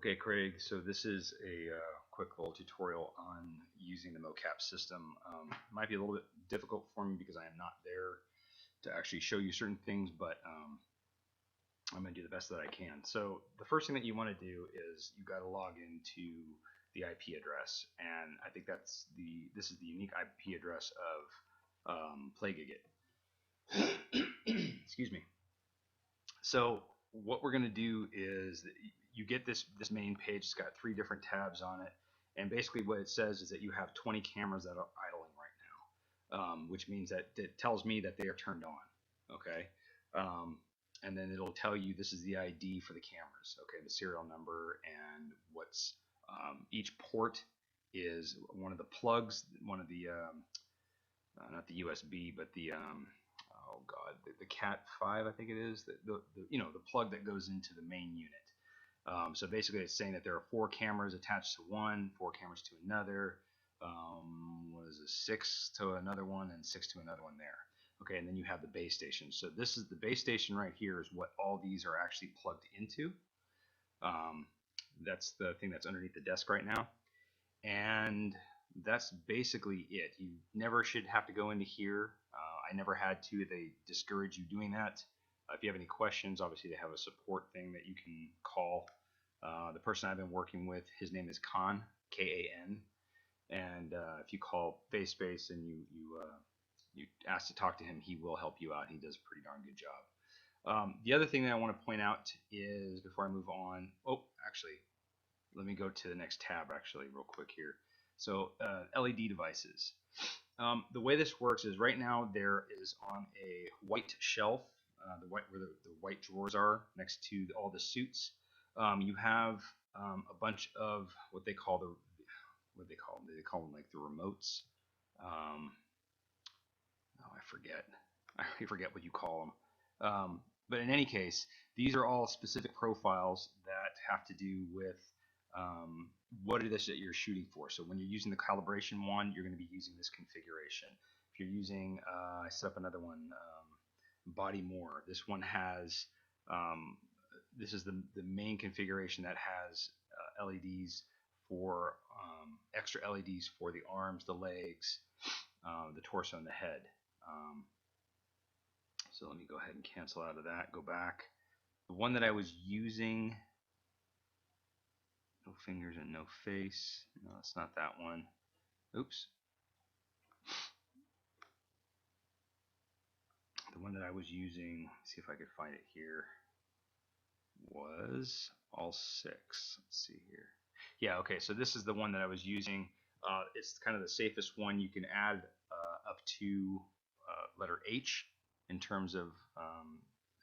Okay, Craig, so this is a quick little tutorial on using the mocap system. Might be a little bit difficult for me because I am not there to actually show you certain things, but I'm going to do the best that I can. So the first thing that you want to do is you got to log into the IP address, and I think this is the unique IP address of PlayGigit. Excuse me. So what we're going to do is you get this main page. It's got 3 different tabs on it, and basically what it says is that you have 20 cameras that are idling right now, which means that it tells me that they are turned on. Okay, and then it'll tell you this is the ID for the cameras. Okay, the serial number and what's each port is one of the plugs, one of the not the USB, but the oh god, the Cat 5, I think it is, the plug that goes into the main unit. So basically, it's saying that there are 4 cameras attached to one, 4 cameras to another. What is this? 6 to another one, and 6 to another one there. Okay, and then you have the base station. So this is the base station right here. Is what all these are actually plugged into. That's the thing that's underneath the desk right now, and that's basically it. You never should have to go into here. I never had to. They discourage you doing that. If you have any questions, obviously they have a support thing that you can call. The person I've been working with, his name is Khan, K-A-N, and if you call FaceSpace and you ask to talk to him, he will help you out. He does a pretty darn good job. The other thing that I want to point out is, before I move on, actually, let me go to the next tab actually real quick here. So LED devices. The way this works is right now there is on a white shelf, where the white drawers are next to all the suits. You have a bunch of what they call them. They call them like the remotes. I forget. I forget what you call them. But in any case, these are all specific profiles that have to do with what it is that you're shooting for. So when you're using the calibration one, you're going to be using this configuration. If you're using, I set up another one, Body More. This one has, this is the main configuration that has LEDs for, extra LEDs for the arms, the legs, the torso, and the head. So let me go ahead and cancel out of that, go back. The one that I was using, no fingers and no face. No, it's not that one. Oops. The one that I was using, see if I could find it here, was all 6. Let's see here. Yeah, okay, so this is the one that I was using. It's kind of the safest one. You can add up to letter H in terms of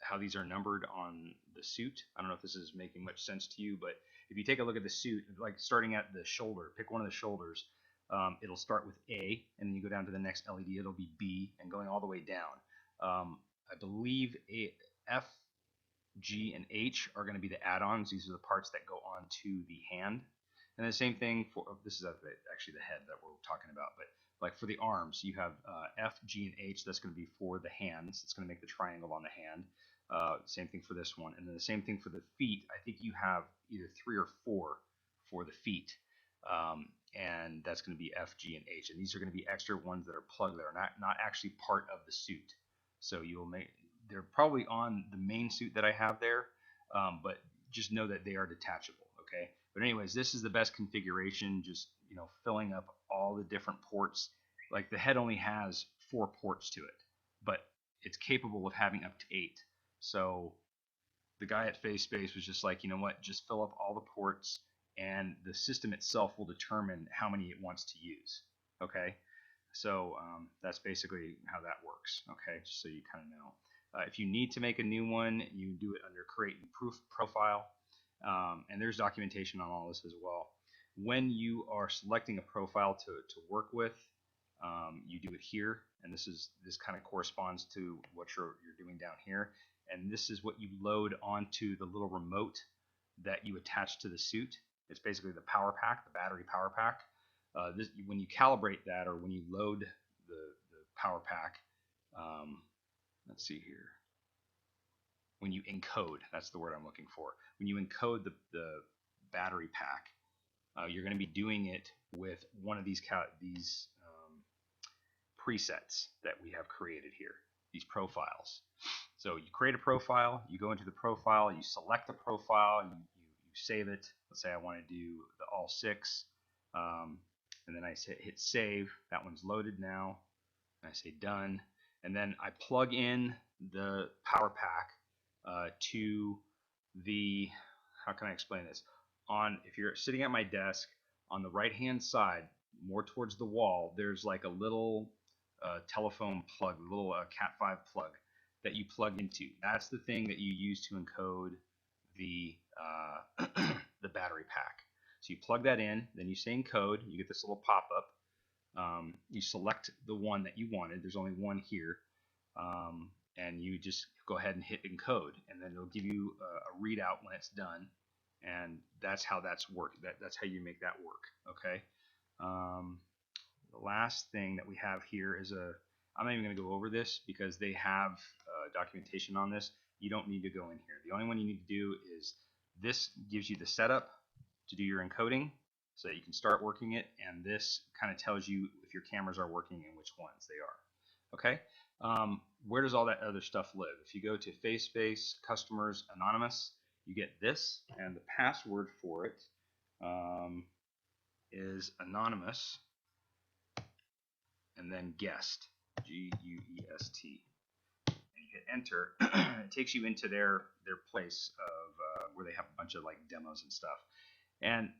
how these are numbered on the suit. I don't know if this is making much sense to you, but if you take a look at the suit, like starting at the shoulder, pick one of the shoulders, it'll start with A, and then you go down to the next LED, it'll be B, and going all the way down. I believe F, G, and H are going to be the add-ons. These are the parts that go onto the hand. And the same thing for, this is actually the head that we're talking about, but like for the arms, you have F, G, and H. That's going to be for the hands. It's going to make the triangle on the hand. Same thing for this one. And then the same thing for the feet. I think you have either 3 or 4 for the feet. And that's going to be F, G, and H. And these are going to be extra ones that are plugged that are not actually part of the suit. So they're probably on the main suit that I have there, but just know that they are detachable. Okay. But anyways, this is the best configuration. Just filling up all the different ports. Like the head only has 4 ports to it, but it's capable of having up to 8. So the guy at FaceSpace was just like, you know what, just fill up all the ports, and the system itself will determine how many it wants to use. Okay, so that's basically how that works. Okay, just so you kind of know. If you need to make a new one, you do it under Create New Profile, and there's documentation on all this as well. When you are selecting a profile to work with, you do it here, and this kind of corresponds to what you're doing down here. And this is what you load onto the little remote that you attach to the suit. It's basically the power pack, the battery power pack. When you calibrate that, or when you load the power pack, let's see here. When you encode, that's the word I'm looking for. When you encode the battery pack, you're going to be doing it with one of these presets that we have created here, these profiles. So you create a profile, you go into the profile, you select the profile, you save it. Let's say I want to do the all 6, and then I hit save. That one's loaded now. And I say done, and then I plug in the power pack to the, how can I explain this? If you're sitting at my desk, on the right hand side, more towards the wall, there's like a little telephone plug, a little Cat5 plug that you plug into. That's the thing that you use to encode the the battery pack. So you plug that in, then you say encode, you get this little pop-up. You select the one that you wanted. There's only one here, and you just go ahead and hit encode, and then it'll give you a readout when it's done, and that's how that's that's how you make that work. Okay. The last thing that we have here is I'm not even going to go over this because they have documentation on this. You don't need to go in here. The only one you need to do is this gives you the setup to do your encoding so that you can start working it, and this kind of tells you if your cameras are working and which ones they are. Okay. Where does all that other stuff live? If you go to FaceSpace Customers Anonymous, you get this, and the password for it is anonymous, and then guest, G-U-E-S-T. And you hit enter. It takes you into their place of where they have a bunch of like demos and stuff. And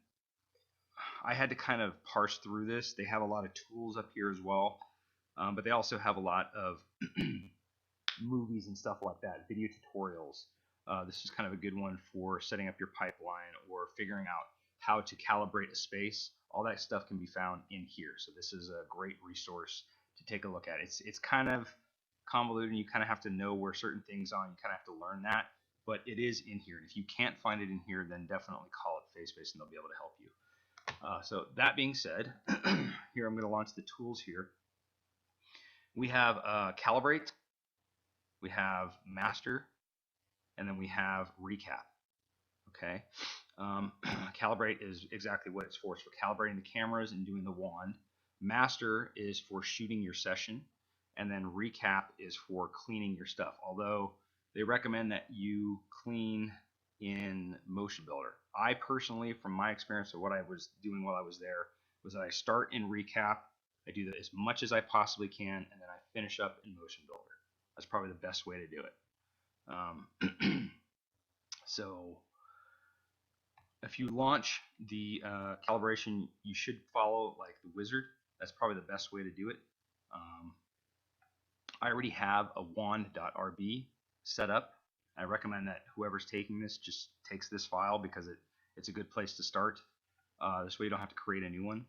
I had to kind of parse through this. They have a lot of tools up here as well, but they also have a lot of movies and stuff like that, video tutorials. This is kind of a good one for setting up your pipeline or figuring out how to calibrate a space. All that stuff can be found in here. So this is a great resource to take a look at. It's kind of convoluted, and you kind of have to know where certain things are. You kind of have to learn that, but it is in here. And if you can't find it in here, then definitely call it FaceSpace, and they'll be able to help you. So that being said, here I'm going to launch the tools here. We have Calibrate, we have Master, and then we have Recap. Okay. Calibrate is exactly what it's for. It's for calibrating the cameras and doing the wand. Master is for shooting your session, and then Recap is for cleaning your stuff. Although they recommend that you clean in Motion Builder. I personally, from my experience of what I was doing while I was there, was that I start in Recap, I do that as much as I possibly can, and then I finish up in Motion Builder. That's probably the best way to do it. So if you launch the calibration, you should follow like the wizard. That's probably the best way to do it. I already have a wand.rb set up. I recommend that whoever's taking this just takes this file because it's a good place to start. This way you don't have to create a new one.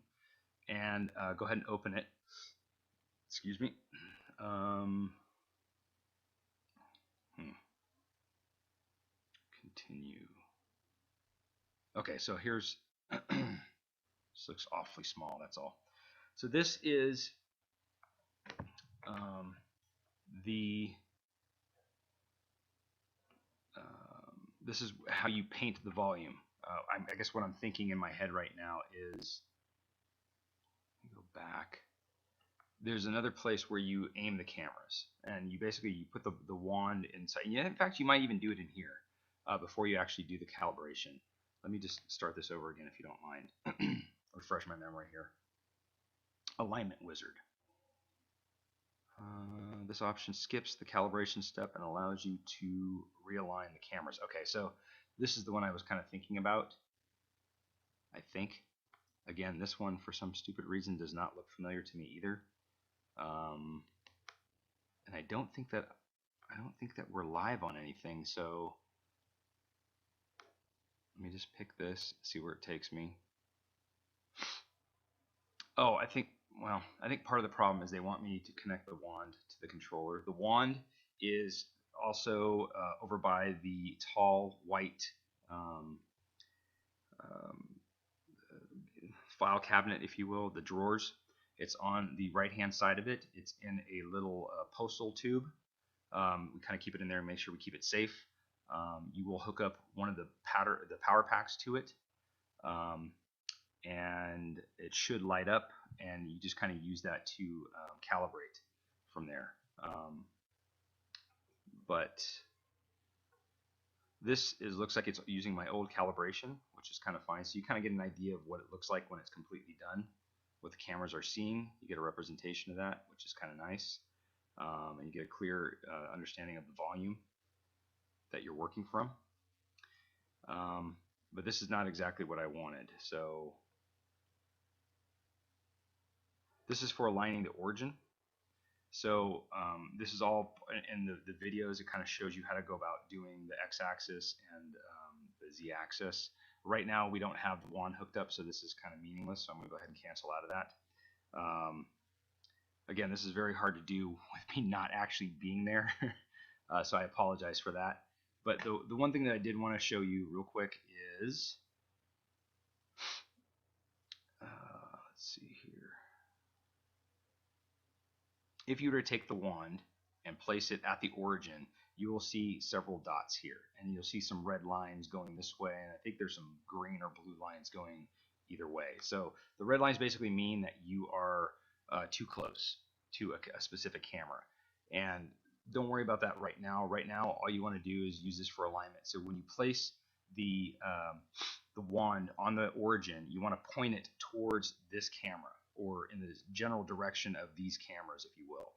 And go ahead and open it. Excuse me. Continue. Okay, so here's this looks awfully small, that's all. So this is this is how you paint the volume. I guess what I'm thinking in my head right now is, go back. There's another place where you aim the cameras, and you put the wand inside. Yeah, in fact, you might even do it in here before you actually do the calibration. Let me just start this over again if you don't mind. Refresh my memory here. Alignment Wizard. This option skips the calibration step and allows you to realign the cameras. Okay, so this is the one I was kind of thinking about, I think. Again, this one for some stupid reason does not look familiar to me either. And I don't think that we're live on anything, so let me just pick this, see where it takes me. Oh, I think part of the problem is they want me to connect the wand to the controller. The wand is also over by the tall white file cabinet, if you will, the drawers. It's on the right hand side of it. It's in a little postal tube. We kind of keep it in there and make sure we keep it safe. You will hook up one of the power packs to it. and it should light up, and you just kind of use that to calibrate from there. But this looks like it's using my old calibration, which is kind of fine. So you kind of get an idea of what it looks like when it's completely done, what the cameras are seeing. You get a representation of that, which is kind of nice. And you get a clear understanding of the volume that you're working from. But this is not exactly what I wanted. So this is for aligning the origin. So this is all in the videos. It kind of shows you how to go about doing the x-axis and the z-axis. Right now we don't have the wand hooked up, so this is kind of meaningless. So I'm going to go ahead and cancel out of that. Again, this is very hard to do with me not actually being there, so I apologize for that. But the one thing that I did want to show you real quick is, let's see here. If you were to take the wand and place it at the origin, you will see several dots here, and you'll see some red lines going this way, and I think there's some green or blue lines going either way. So the red lines basically mean that you are too close to a specific camera, and don't worry about that right now. Right now, all you want to do is use this for alignment. So when you place the wand on the origin, you want to point it towards this camera, or in the general direction of these cameras, if you will.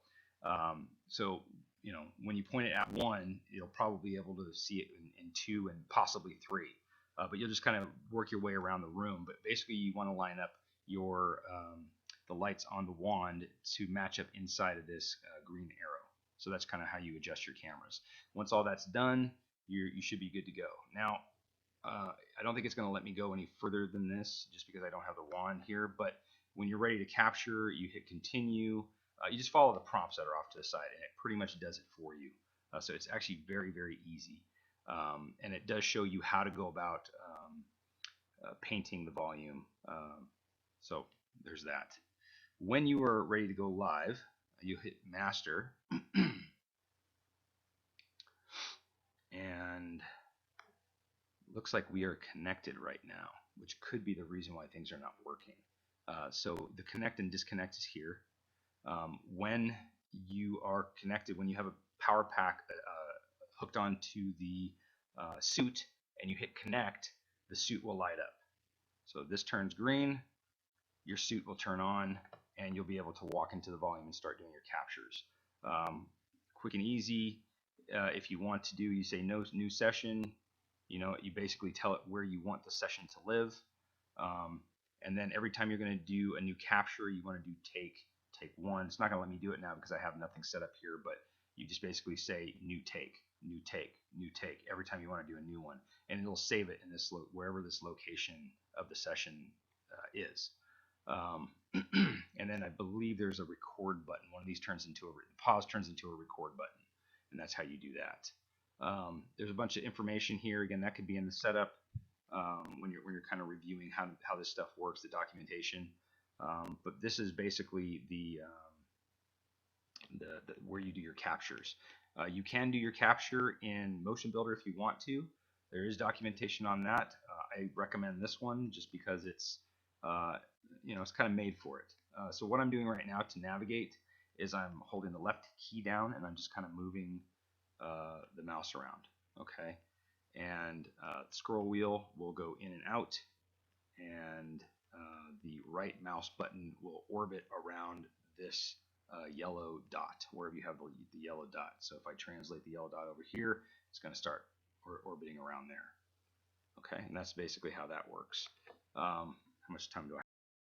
So, you know, when you point it at one, you'll probably be able to see it in two and possibly three. But you'll just kind of work your way around the room. But basically, you want to line up your the lights on the wand to match up inside of this green arrow. So that's kind of how you adjust your cameras. Once all that's done, you should be good to go. Now, I don't think it's going to let me go any further than this, just because I don't have the wand here. But when you're ready to capture, you hit continue. You just follow the prompts that are off to the side, and it pretty much does it for you. So it's actually very, very easy. And it does show you how to go about painting the volume. So there's that. When you are ready to go live, you hit master. And looks like we are connected right now, which could be the reason why things are not working. So the connect and disconnect is here. When you are connected, when you have a power pack hooked onto the suit and you hit connect, the suit will light up. So this turns green, your suit will turn on, and you'll be able to walk into the volume and start doing your captures. Quick and easy. If you want to do, you say no new session. You know, you basically tell it where you want the session to live. And then every time you're going to do a new capture, you want to do take one. It's not going to let me do it now because I have nothing set up here, but you just basically say new take, new take, new take every time you want to do a new one, and it'll save it in this wherever this location of the session is. And then I believe there's a record button. One of these turns into pause turns into a record button, and that's how you do that. There's a bunch of information here. Again, that could be in the setup when you're kind of reviewing how this stuff works, the documentation. But this is basically the where you do your captures. You can do your capture in Motion Builder if you want to. There is documentation on that. I recommend this one just because it's it's kind of made for it. So what I'm doing right now to navigate is I'm holding the left key down and I'm just kind of moving the mouse around. Okay, and the scroll wheel will go in and out, and the right mouse button will orbit around this yellow dot, wherever you have the yellow dot. So if I translate the yellow dot over here, it's going to start orbiting around there. Okay, and that's basically how that works. How much time do I have?